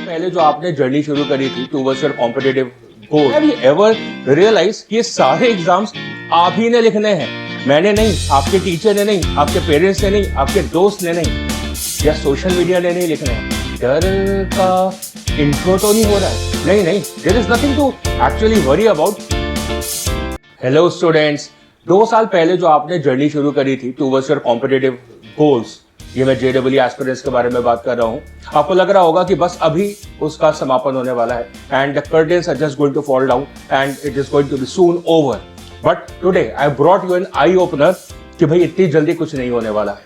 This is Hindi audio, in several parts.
पहले जो आपने जर्नी शुरू करी थी towards your competitive goal, have you ever realise कि ये सारे एग्जाम्स आप ही ने लिखने हैं? मैंने नहीं, आपके टीचर ने नहीं, आपके पेरेंट्स ने नहीं, आपके दोस्त ने नहीं, या सोशल मीडिया ने नहीं लिखने हैं? डर का इंट्रो तो नहीं हो रहा है? नहीं, there is nothing to actually worry about. Hello students, 2 साल पहले जो आपने जर्नी शुरू करी थी टुवर्ड्स योर कॉम्पिटिटिव गोल्स, ये मैं जेडब्ल्यू एस्पिरेंट्स के बारे में बात कर रहा हूँ। आपको लग रहा होगा कि बस अभी उसका समापन होने वाला है and the curtains are just going to fall down and it is going to be soon over. But today I brought you an eye opener कि भाई इतनी जल्दी कुछ नहीं होने वाला है।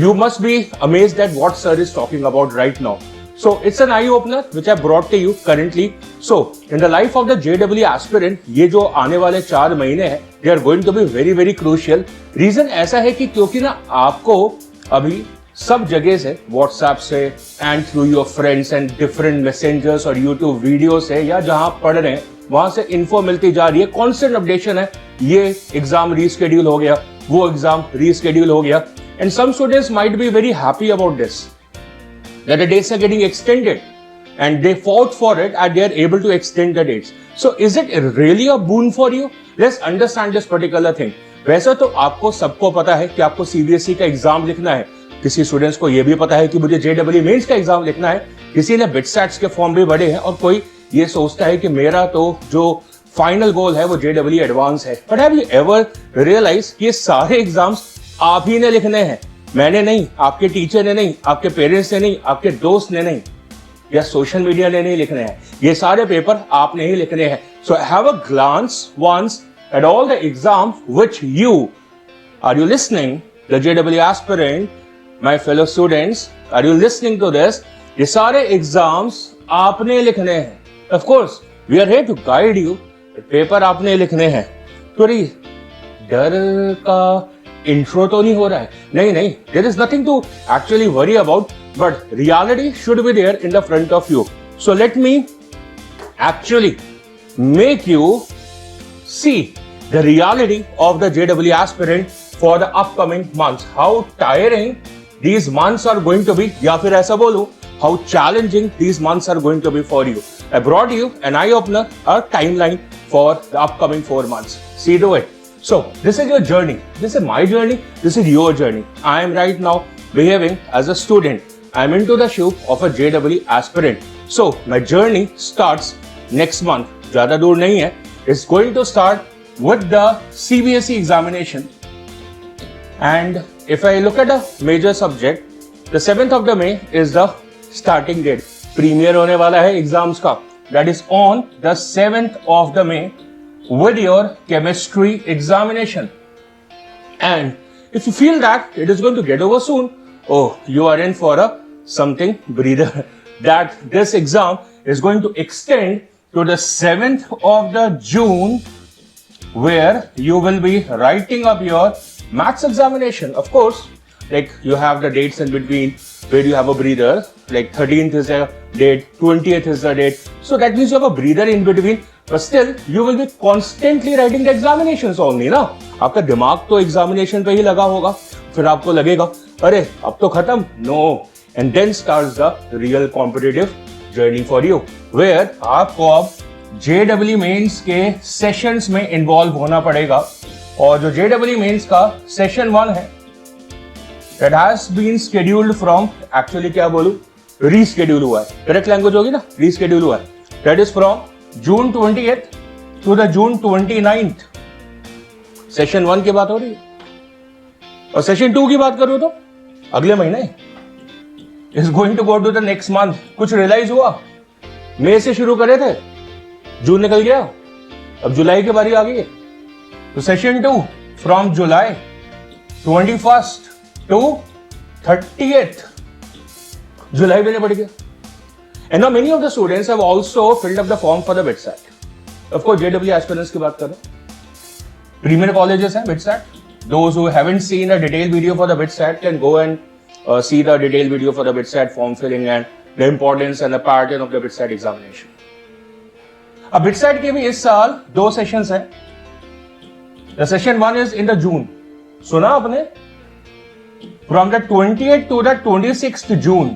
You must be amazed at what sir is talking about right now. So it's an eye opener which I brought to you currently. So in the life of the JEE aspirant, ये जो आने वाले 4 महीने हैं, they are going to be very very crucial. Reason ऐसा है कि क्योंकि ना आपको अभी सब जगह से WhatsApp से and through your friends and different messengers और YouTube वीडियो से या जहां पढ़ रहे हैं वहां से इन्फो मिलती जा रही है, कॉन्स्टेंट अपडेशन है। ये एग्जाम रीस्केड्यूल हो गया, वो एग्जाम रीस्केड्यूल हो गया। And some students might be very happy about this, that the dates are getting extended and they fought for it and they are able to extend the dates. So is it really a boon for you? Let's understand this particular thing. वैसे तो आपको सबको पता है कि आपको CBSE का एग्जाम लिखना है। किसी स्टूडेंट्स को यह भी पता है कि मुझे JEE मेंस का एग्जाम लिखना है। किसी ने बिटसैट्स के फॉर्म भी भरे हैं और कोई ये सोचता है कि मेरा तो जो फाइनल गोल है वो JEE एडवांस है। But have you ever realise कि ये सारे एग्जाम्स आप ही ने लिखने हैं? मैंने नहीं, आपके टीचर ने नहीं, आपके पेरेंट्स ने नहीं, आपके दोस्त ने नहीं, या सोशल मीडिया ने नहीं लिखने हैं। ये सारे पेपर आपने ही लिखने हैं। So have a glance once at all the exam which you are you listening, the JEE aspirant, my fellow students, are you listening to this? ये सारे एग्जाम्स आपने लिखने हैं। Of course we are here to guide you. Paper आपने लिखने हैं। तो डर का इंट्रो तो नहीं हो रहा है? नहीं, there is nothing to actually worry about, but reality should be there in the front of you. So let me actually make you see the reality of the JEE aspirant for the upcoming months, how tiring these months are going to be, या फिर ऐसा बोलूं how challenging these months are going to be for you. I brought you an eye opener, a timeline for the upcoming 4 months. See to it. So this is your journey. This is my journey. This is your journey. I am right now behaving as a student. I am into the shoe of a JEE aspirant. So my journey starts next month. ज़्यादा दूर नहीं है. It's going to start with the CBSE examination. And if I look at a major subject, the 7th of the May is the starting date. Premiere होने वाला है exams का. That is on the 7th of the May with your chemistry examination. And if you feel that it is going to get over soon, oh, you are in for a something breather. That this exam is going to extend to the 7th of the June, where you will be writing up your maths examination. Of course, like you have the dates in between where you have a breather, like 13th is a date, 20th is a date. So that means you have a breather in between, but still you will be constantly writing the examinations only, ना? आपका दिमाग तो examination पे ही लगा होगा, फिर आपको लगेगा अरे अब तो खत्म, no. And then starts the real competitive journey for you, where आपको अब JEE मेंस के सेशंस में इन्वॉल्व होना पड़ेगा। और जो JEE मेंस का सेशन 1 है, that has been scheduled from, actually क्या बोलूं, reschedule हुआ है, करेक्ट लैंग्वेज होगी ना, reschedule हुआ है। That is from June 20th to the June 29th. Session 1 की बात हो रही है। और सेशन 2 की बात करूं तो अगले महीने is going to go to the next month. कुछ रियलाइज हुआ? मई से शुरू करे थे, जून निकल गया, अब जुलाई की बारी आ गई है। तो session 2 from July 21st to 30th, जुलाई में पड़ गया। And now many of the students have also filled up the form for the BITSAT. Of course, JEE aspirants की बात करें, premier colleges हैं BITSAT. Those who haven't seen a detailed video for the BITSAT can go and see the detailed video for the BITSAT form filling and the importance and the pattern of the BITSAT examination. अब BITSAT के भी इस साल 2 सेशंस हैं। The session 1 is in the June. सुना आपने? From the 20th to the 26th June.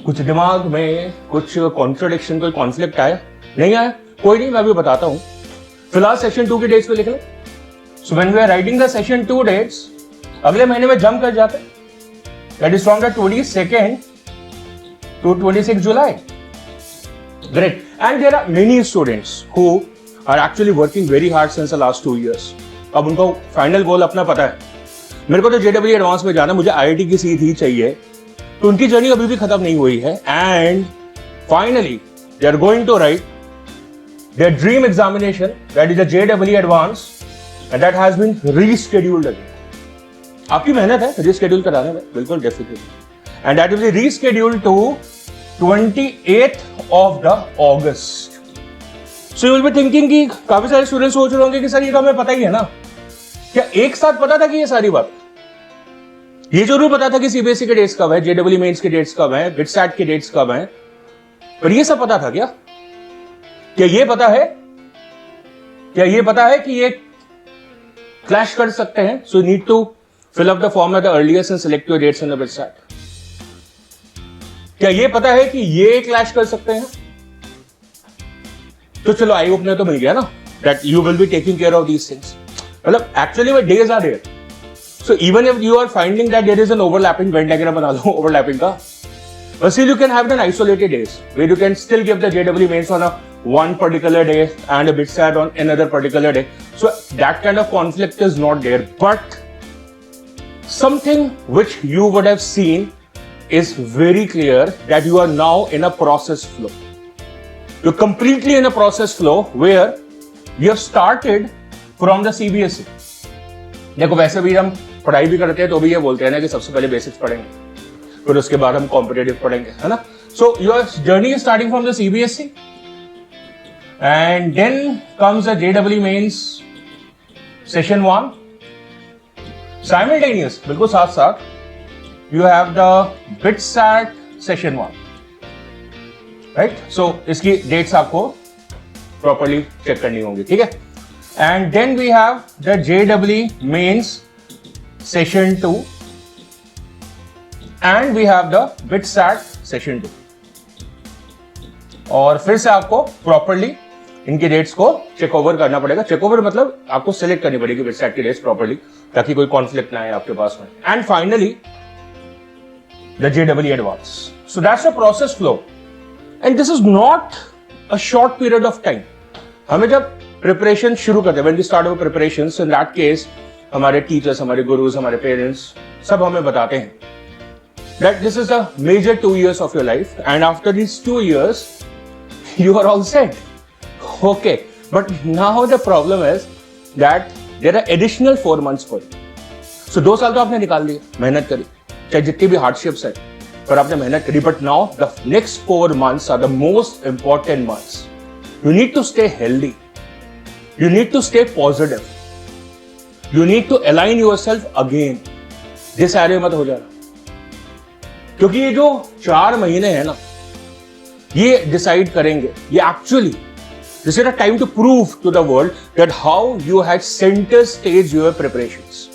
कुछ दिमाग में कुछ कॉन्ट्रडिक्शन, कोई कॉन्फ्लिक्ट आया? नहीं आया? कोई नहीं, मैं अभी बताता हूं। फिलहाल सेशन 2 की डेट्स पे लिख लो। So when we are writing the session 2 dates, अगले महीने में जंप कर जाते हैं। That is from the 22nd to 26 July. Great. And there are many students who are actually working very hard since the last 2 years. अब उनको फाइनल गोल अपना पता है। मेरे को तो JEE एडवांस में जाना, मुझे IIT की सीट ही चाहिए, तो उनकी जर्नी अभी भी खत्म नहीं हुई है। And finally they are going to write their dream examination, that is the JEE advance, and that has been rescheduled again. आपकी मेहनत है रीशेड्यूल कराने में, बिल्कुल definitely, and that will be rescheduled to 28th of the August. So you will be thinking कि काफी सारे स्टूडेंट सोच रहे होंगे कि सर ये तो हमें पता ही है ना। क्या एक साथ पता था कि ये सारी बात? ये जरूर पता था कि CBSE के डेट्स कब है, JEE मेंस के डेट्स कब है, बिटसैट के डेट्स कब है, पर ये सब पता था क्या? क्या ये पता है? क्या ये पता है कि ये क्लैश कर सकते हैं? So you need to fill up the form at the earliest and select your dates in the BITSAT. क्या ये पता है कि ये क्लैश कर सकते हैं? तो चलो आई ओपनर तो मिल गया ना, that you will be taking care of these things. मतलब एक्चुअली वे days are there, so even if you are finding that there is an overlapping, Venn diagram बना लो ओवरलैपिंग का, but still you can have an isolated days where you can still give the JEE mains on a one particular day and a BITSAT on another particular day. So that kind of conflict is not there. But something which you would have seen is very clear that you are now in a process flow. You're completely in a process flow where you have started from the CBSE. देखो वैसे भी हम पढ़ाई भी करते हैं तो भी ये बोलते हैं ना कि सबसे पहले बेसिक्स पढ़ेंगे, फिर उसके बाद हम कॉम्पिटिटिव पढ़ेंगे, है ना। So your journey is starting from the CBSE and then comes the JEE mains session 1 simultaneous, बिल्कुल साथ साथ you have the BITSAT session 1, right? So इसकी dates आपको properly check करनी होंगी, ठीक है। And then we have the JEE mains session 2 and we have the BITSAT session 2. और फिर से आपको properly इनकी डेट्स को चेक ओवर करना पड़ेगा। चेक ओवर मतलब आपको सेलेक्ट करनी पड़ेगी BITSAT की डेट्स प्रॉपर्ली, ताकि कोई कॉन्फ्लिक्ट ना आए आपके पास में। And finally the JEE advance. So that's a process flow, and this is not a short period of time. हमें जब preparation शुरू करते हैं, when we start our preparations, in that case हमारे teachers, हमारे gurus, हमारे parents सब हमें बताते हैं that this is a major 2 years of your life, and after these 2 years you are all set. Okay, but now the problem is that there are additional 4 months for you. So 2 साल तो आपने निकाल लिए, मेहनत करी, चाहे जितनी भी हार्डशिप्स है, पर आपने मेहनत करी। But now the next 4 months are the most important months. You need to stay healthy, you need to stay positive, you need to align yourself again. This area मत हो जाना, क्योंकि ये जो 4 महीने हैं ना, ये डिसाइड करेंगे, ये actually this is a time to prove to the world that how you had centre stage your preparations,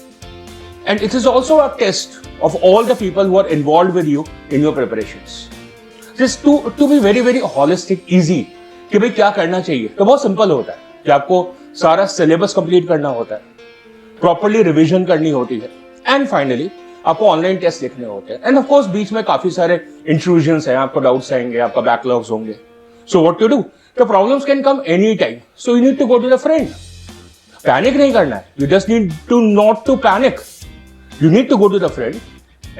and it is also a test of all the people who are involved with you in your preparations. Just to be very very holistic, easy कि भाई क्या करना चाहिए, तो बहुत सिंपल होता है कि आपको सारा सिलेबस कंप्लीट करना होता है, प्रॉपर्ली रिवीजन करनी होती है, एंड फाइनली आपको ऑनलाइन टेस्ट लिखने होते हैं। एंड ऑफ कोर्स बीच में काफी सारे इंट्रूजन्स हैं, आपको डाउट्स आएंगे, आपका बैकलॉग्स होंगे। So what to do, the problems can come any time, so you need to go to the friend. Panic नहीं करना है, you just need to not to panic, you need to go to the friend.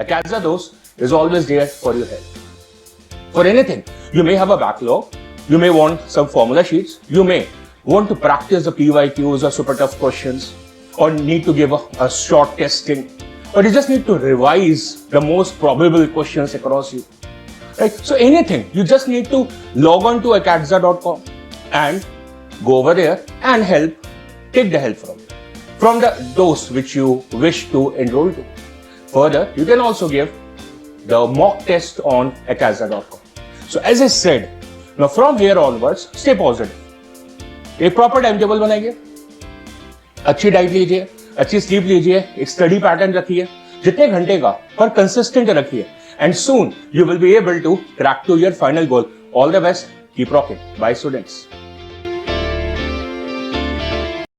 Acazados is always there for your help. For anything, you may have a backlog, you may want some formula sheets, you may want to practice the PYQs or super tough questions, or need to give a short testing, or you just need to revise the most probable questions across you. Right? So anything, you just need to log on to acadza.com and go over there and take the help from the those which you wish to enroll to. Further, you can also give the mock test on acadza.com. So as I said, now from here onwards, stay positive. एक प्रॉपर टाइम टेबल बनाइए, अच्छी डाइट लीजिए, अच्छी स्लीप लीजिए, एक स्टडी पैटर्न रखिए, जितने घंटे का पर कंसिस्टेंट रखिए, and soon you will be able to crack to your final goal. All the best. Keep rocking. Bye, students.